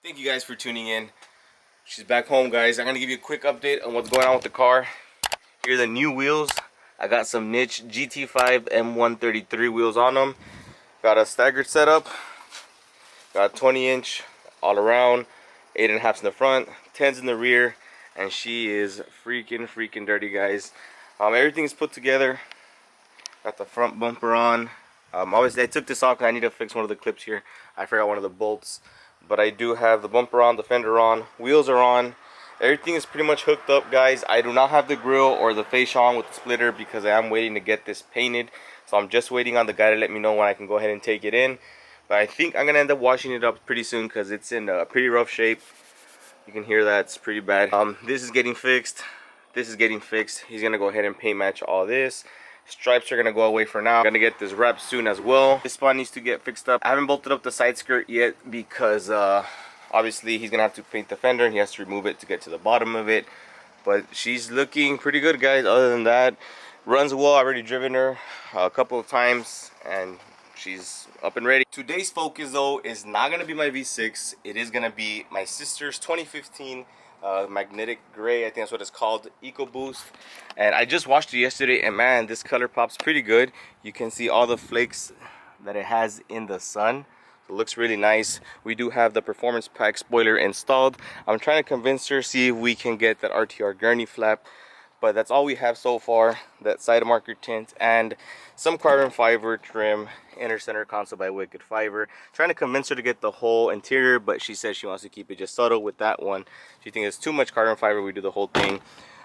Thank you guys for tuning in. She's back home, guys. I'm gonna give you a quick update on what's going on with the car. Here are the new wheels. I got some niche GT5 M133 wheels on them. Got a staggered setup. Got 20-inch all around, 8.5 in the front, 10s in the rear, and she is freaking dirty, guys. Everything's put together. Got the front bumper on. Obviously I took this off because I need to fix one of the clips here. I forgot one of the bolts, but I do have the bumper on, the fender on, wheels are on. Everything is pretty much hooked up, guys. I do not have the grill or the fascia on with the splitter because I am waiting to get this painted. So I'm just waiting on the guy to let me know when I can go ahead and take it in. But I think I'm gonna end up washing it up pretty soon because it's in a pretty rough shape. You can hear that, it's pretty bad. This is getting fixed. This is getting fixed. He's gonna go ahead and paint match all this. Stripes are gonna go away for now. I'm gonna get this wrapped soon as well. This spot needs to get fixed up. I haven't bolted up the side skirt yet because obviously he's gonna have to paint the fender and he has to remove it to get to the bottom of it. But she's looking pretty good, guys. Other than that, runs well. I've already driven her a couple of times and she's up and ready. Today's focus though is not gonna be my V6. It is gonna be my sister's 2015 magnetic gray, I think that's what it's called, EcoBoost. And I just washed it yesterday and man, this color pops pretty good. You can see all the flakes that it has in the sun. It looks really nice. We do have the performance pack spoiler installed. I'm trying to convince her, see if we can get that RTR gurney flap, but that's all we have so far. That side marker tint and some carbon fiber trim, inner center console by Wicked Fiber. Trying to convince her to get the whole interior, but she says she wants to keep it just subtle with that one. She thinks it's too much carbon fiber, we do the whole thing.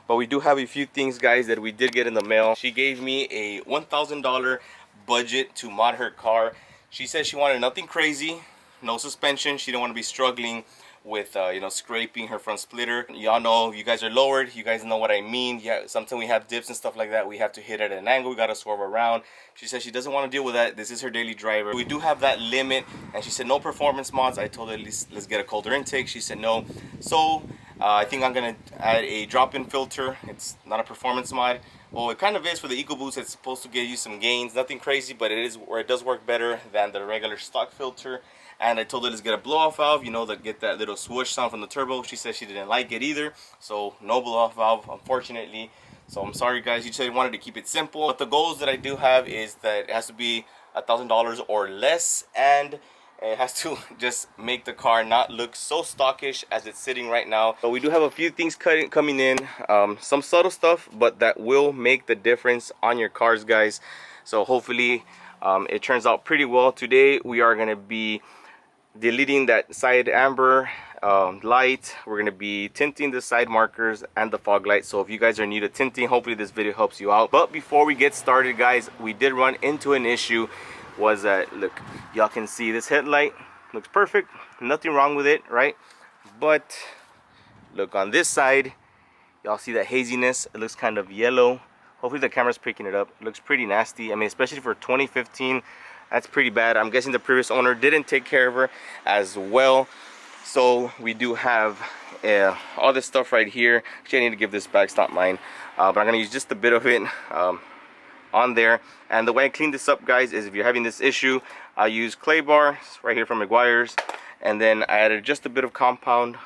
But we do have a few things, guys, that we did get in the mail. She gave me a $1,000 budget to mod her car. She said she wanted nothing crazy, no suspension. She didn't want to be struggling with you know, scraping her front splitter. Y'all know, you guys are lowered, you guys know what I mean. Yeah, sometimes we have dips and stuff like that, we have to hit at an angle, we gotta swerve around. She said she doesn't want to deal with that. This is her daily driver. We do have that limit, and she said no performance mods. I told her, let's get a colder intake. She said no. So I think I'm gonna add a drop-in filter. It's not a performance mod. Well, it kind of is for the EcoBoost. It's supposed to give you some gains, nothing crazy, but it is where it does work better than the regular stock filter. And I told her, let's get a blow-off valve, you know, to get that little swoosh sound from the turbo. She said she didn't like it either, so no blow-off valve, unfortunately. So I'm sorry, guys. You said you wanted to keep it simple, but the goals that I do have is that it has to be $1,000 or less, and it has to just make the car not look so stockish as it's sitting right now. So we do have a few things coming in, some subtle stuff, but that will make the difference on your cars, guys. So hopefully it turns out pretty well. Today we are going to be deleting that side amber light. We're going to be tinting the side markers and the fog light. So if you guys are new to tinting, hopefully this video helps you out. But before we get started, guys, we did run into an issue. Was that, look, y'all can see this headlight looks perfect, nothing wrong with it, right? But look on this side, y'all see that haziness. It looks kind of yellow. Hopefully the camera's picking it up. It looks pretty nasty. I mean, especially for 2015, that's pretty bad. I'm guessing the previous owner didn't take care of her as well. So we do have all this stuff right here. Actually, I need to give this back, it's not mine. But I'm gonna use just a bit of it on there. And the way I clean this up, guys, is if you're having this issue, I use clay bar right here from McGuire's, and then I added just a bit of compound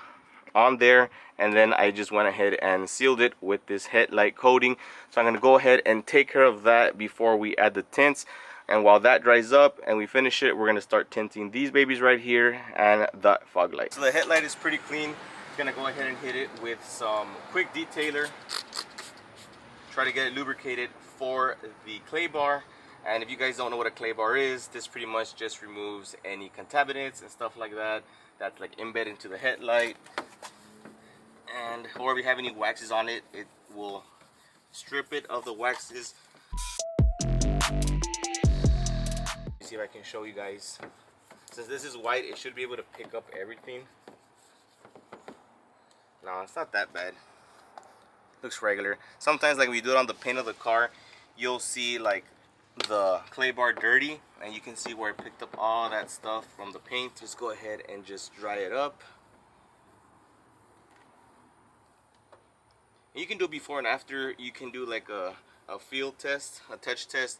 on there, and then I just went ahead and sealed it with this headlight coating. So I'm going to go ahead and take care of that before we add the tints. And while that dries up and we finish it, we're going to start tinting these babies right here and the fog light. So the headlight is pretty clean. Going to go ahead and hit it with some quick detailer. Try to get it lubricated for the clay bar. And if you guys don't know what a clay bar is, this pretty much just removes any contaminants and stuff like that that's like embedded into the headlight. And or if you have any waxes on it, it will strip it of the waxes. See if I can show you guys. Since this is white, it should be able to pick up everything. No, it's not that bad. Looks regular. Sometimes, like when you do it on the paint of the car, you'll see like the clay bar dirty, and you can see where it picked up all that stuff from the paint. Just go ahead and just dry it up. You can do before and after. You can do like a feel test, a touch test.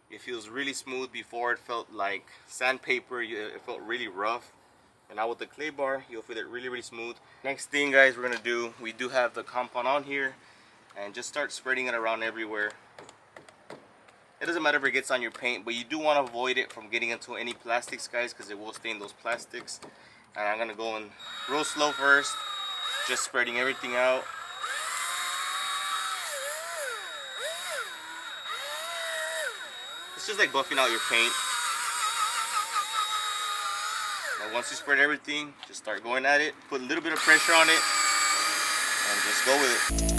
It feels really smooth. Before it felt like sandpaper. It felt really rough. And now with the clay bar, you'll feel it really smooth. Next thing, guys, we're gonna do, we do have the compound on here, and just start spreading it around everywhere. It doesn't matter if it gets on your paint, but you do want to avoid it from getting into any plastics, guys, because it will stain those plastics. And I'm gonna go in real slow first, just spreading everything out. It's just like buffing out your paint. Now once you spread everything, just start going at it, put a little bit of pressure on it, and just go with it.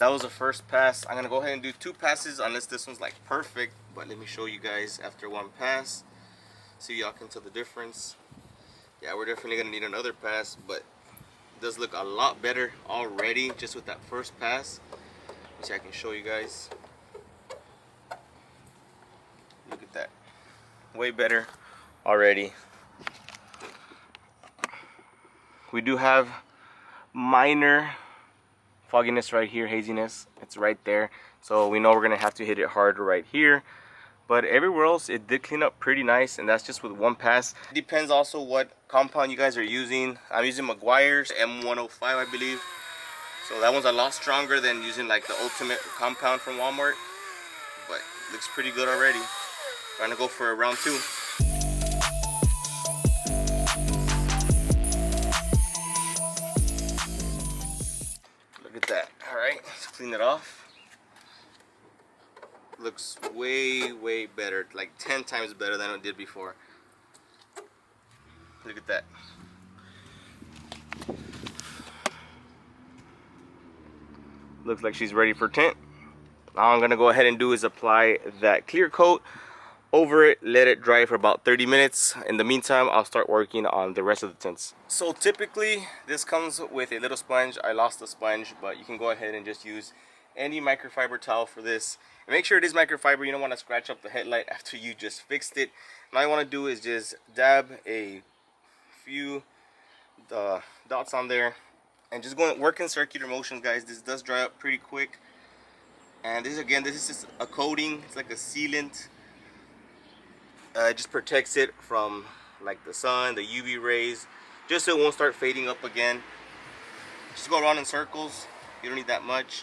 That was the first pass. I'm gonna go ahead and do 2 passes unless this one's like perfect, but let me show you guys after 1 pass, see y'all can tell the difference. Yeah, we're definitely gonna need another pass, but it does look a lot better already just with that first pass. Let's see, I can show you guys. Look at that, way better already. We do have minor fogginess right here, haziness, it's right there, so we know we're gonna have to hit it hard right here. But everywhere else it did clean up pretty nice, and that's just with 1 pass. It depends also what compound you guys are using. I'm using Meguiar's M105, I believe, so that one's a lot stronger than using like the ultimate compound from Walmart, but looks pretty good already. Trying to go for a round 2. Look at that. Alright, let's clean it off. Looks way better, like 10 times better than it did before. Look at that. Looks like she's ready for tint. All I'm gonna go ahead and do is apply that clear coat over it, let it dry for about 30 minutes. In the meantime, I'll start working on the rest of the tints. So typically this comes with a little sponge. I lost the sponge, but you can go ahead and just use any microfiber towel for this. And make sure it is microfiber. You don't want to scratch up the headlight after you just fixed it. And all you want to do is just dab a few dots on there and just go and work in circular motions, guys. This does dry up pretty quick. And this is just a coating. It's like a sealant. It just protects it from like the sun, the UV rays, just so it won't start fading up again. Just go around in circles. You don't need that much.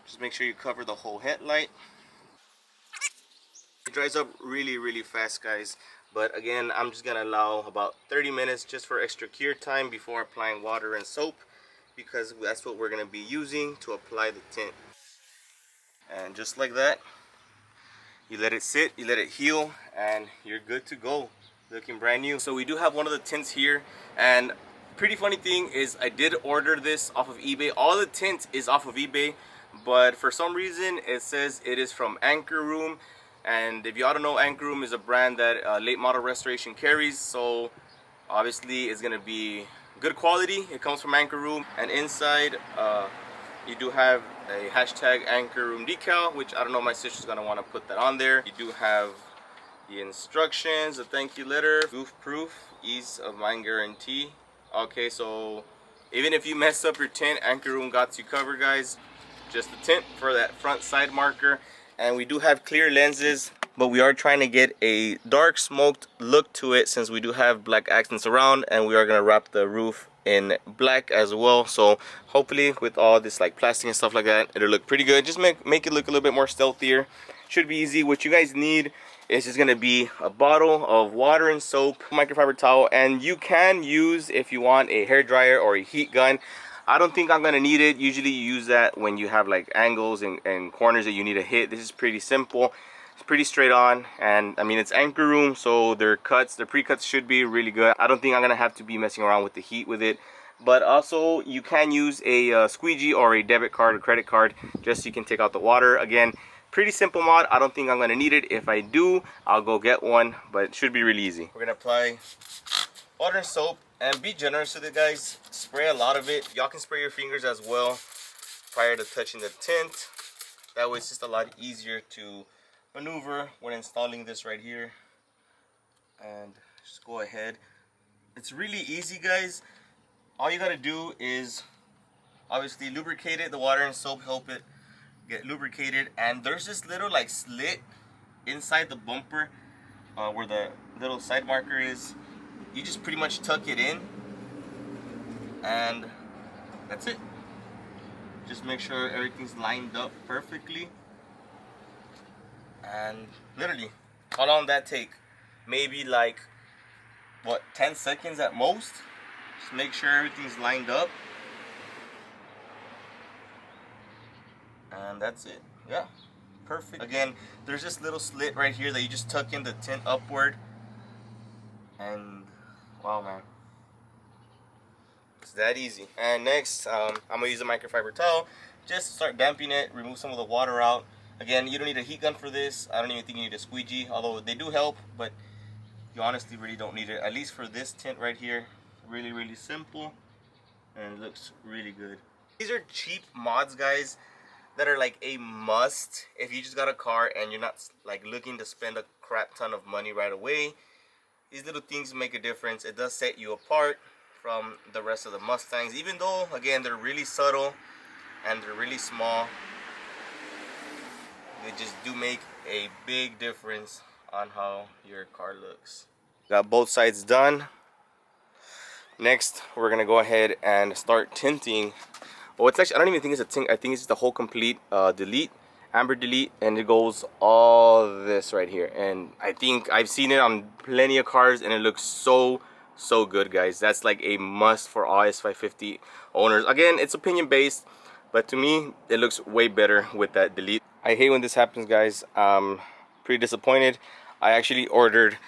Just make sure you cover the whole headlight. It dries up really fast, guys, but again, I'm just gonna allow about 30 minutes just for extra cure time before applying water and soap, because that's what we're gonna be using to apply the tint. And just like that, you let it sit, you let it heal, and you're good to go. Looking brand new. So we do have one of the tints here, and pretty funny thing is I did order this off of eBay. All the tint is off of eBay, but for some reason it says it is from Anchor Room. And if y'all don't know, Anchor Room is a brand that late model restoration carries, so obviously it's gonna be good quality. It comes from Anchor Room, and inside you do have a hashtag Anchor Room decal, which I don't know, my sister's gonna want to put that on there. You do have the instructions, the thank you letter, goof proof, ease of mind guarantee. Okay, so even if you mess up your tint, Anchor Room got you covered, guys. Just the tint for that front side marker. And we do have clear lenses, but we are trying to get a dark smoked look to it since we do have black accents around, and we are gonna wrap the roof in black as well. So hopefully with all this like plastic and stuff like that, it'll look pretty good. Just make it look a little bit more stealthier. Should be easy. What you guys need is just gonna be a bottle of water and soap, microfiber towel, and you can use, if you want, a hair dryer or a heat gun. I don't think I'm gonna need it. Usually you use that when you have like angles and corners that you need to hit. This is pretty simple. It's pretty straight on, and I mean, it's Anchor Room, so their pre-cuts should be really good. I don't think I'm gonna have to be messing around with the heat with it. But also you can use a squeegee or a debit card or credit card just so you can take out the water. Again, pretty simple mod. I don't think I'm gonna need it. If I do, I'll go get one, but it should be really easy. We're gonna apply water and soap, and be generous with it, guys. Spray a lot of it. Y'all can spray your fingers as well prior to touching the tint. That way it's just a lot easier to maneuver when installing this right here. And just go ahead. It's really easy, guys. All you gotta do is obviously lubricate it. The water and soap help it get lubricated, and there's this little like slit inside the bumper, where the little side marker is, you just pretty much tuck it in, and that's it. Just make sure everything's lined up perfectly, and literally, how long did that take? Maybe like, what, 10 seconds at most? Just make sure everything's lined up, and that's it. Yeah, perfect. Again, there's this little slit right here that you just tuck in the tint upward, and wow, man, it's that easy. And next, I'm gonna use a microfiber towel just to start damping it, remove some of the water out. Again, you don't need a heat gun for this. I don't even think you need a squeegee, although they do help, but you honestly really don't need it, at least for this tint right here. Really simple, and it looks really good. These are cheap mods, guys, that are like a must if you just got a car and you're not like looking to spend a crap ton of money right away. These little things make a difference. It does set you apart from the rest of the Mustangs, even though, again, they're really subtle and they're really small. They just do make a big difference on how your car looks. Got both sides done. Next, we're gonna go ahead and start tinting. Well, it's actually, I don't even think it's a tint. I think it's the whole complete delete, amber delete, and it goes all this right here. And I think I've seen it on plenty of cars, and it looks so good, guys. That's like a must for all S550 owners. Again, it's opinion based, but to me, it looks way better with that delete. I hate when this happens, guys. Pretty disappointed. I actually ordered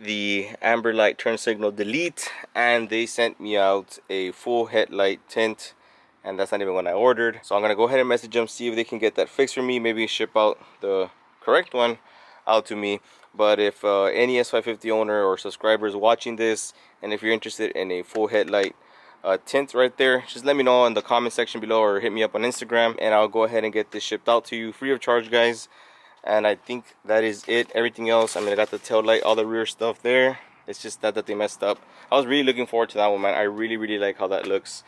the amber light turn signal delete, and they sent me out a full headlight tint, and that's not even what I ordered. So I'm gonna go ahead and message them, see if they can get that fixed for me, maybe ship out the correct one out to me. But if any S550 owner or subscribers watching this, and if you're interested in a full headlight tint right there, just let me know in the comment section below, or hit me up on Instagram, and I'll go ahead and get this shipped out to you free of charge, guys. And I think that is it. Everything else, I mean, I got the tail light, all the rear stuff there. It's just that they messed up. I was really looking forward to that one, man. I really like how that looks.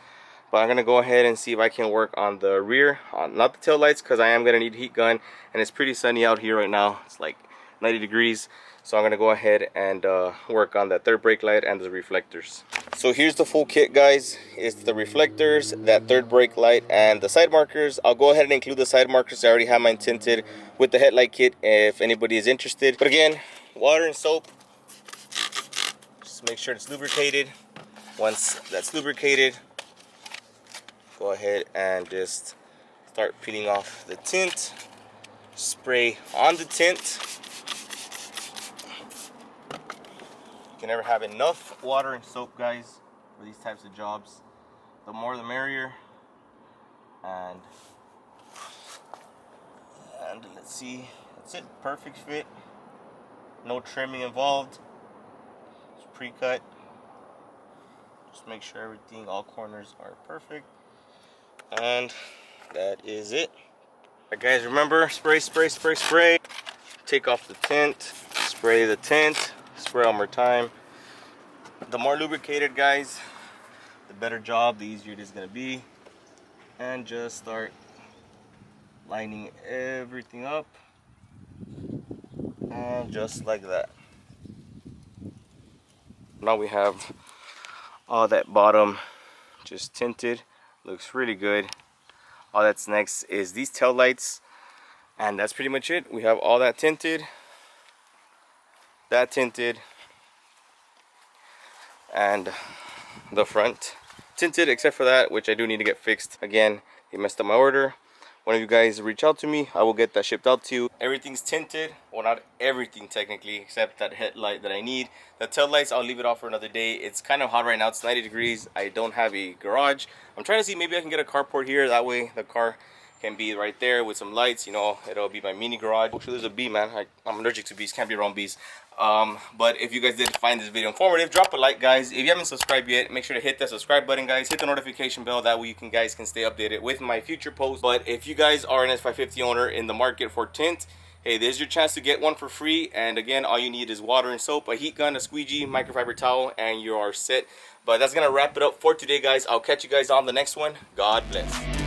But I'm gonna go ahead and see if I can work on the rear, not the tail lights, because I am gonna need a heat gun, and it's pretty sunny out here right now. It's like 90 degrees. So I'm gonna go ahead and work on that third brake light and the reflectors. So here's the full kit, guys. It's the reflectors, that third brake light, and the side markers. I'll go ahead and include the side markers. I already have mine tinted with the headlight kit if anybody is interested. But again, water and soap. Just make sure it's lubricated. Once that's lubricated, go ahead and just start peeling off the tint. Spray on the tint. You can never have enough water and soap, guys, for these types of jobs. The more the merrier. And let's see, that's it. Perfect fit, no trimming involved. It's pre-cut. Just make sure everything, all corners are perfect, and that is it. Alright, guys, remember, spray. Take off the tint, spray the tint, spray one more time. The more lubricated, guys, the better job, the easier it is going to be. And just start lining everything up, and just like that. Now we have all that bottom just tinted. Looks really good. All that's next is these tail lights, and that's pretty much it. We have all that tinted, that tinted, and the front tinted, except for that, which I do need to get fixed. Again, they messed up my order. One of you guys reach out to me, I will get that shipped out to you. Everything's tinted. Well, not everything technically, except that headlight that I need. The tail lights, I'll leave it off for another day. It's kind of hot right now. It's 90 degrees. I don't have a garage. I'm trying to see, maybe I can get a carport here. That way the car can be right there with some lights. You know, it'll be my mini garage. Oh, there's a bee, man. I'm allergic to bees. Can't be around bees. But if you guys did find this video informative, drop a like, guys. If you haven't subscribed yet, make sure to hit that subscribe button, guys. Hit the notification bell. That way you guys can stay updated with my future posts. But if you guys are an S550 owner in the market for tint, hey, there's your chance to get one for free. And again, all you need is water and soap, a heat gun, a squeegee, microfiber towel, and you are set. But that's gonna wrap it up for today, guys. I'll catch you guys on the next one. God bless.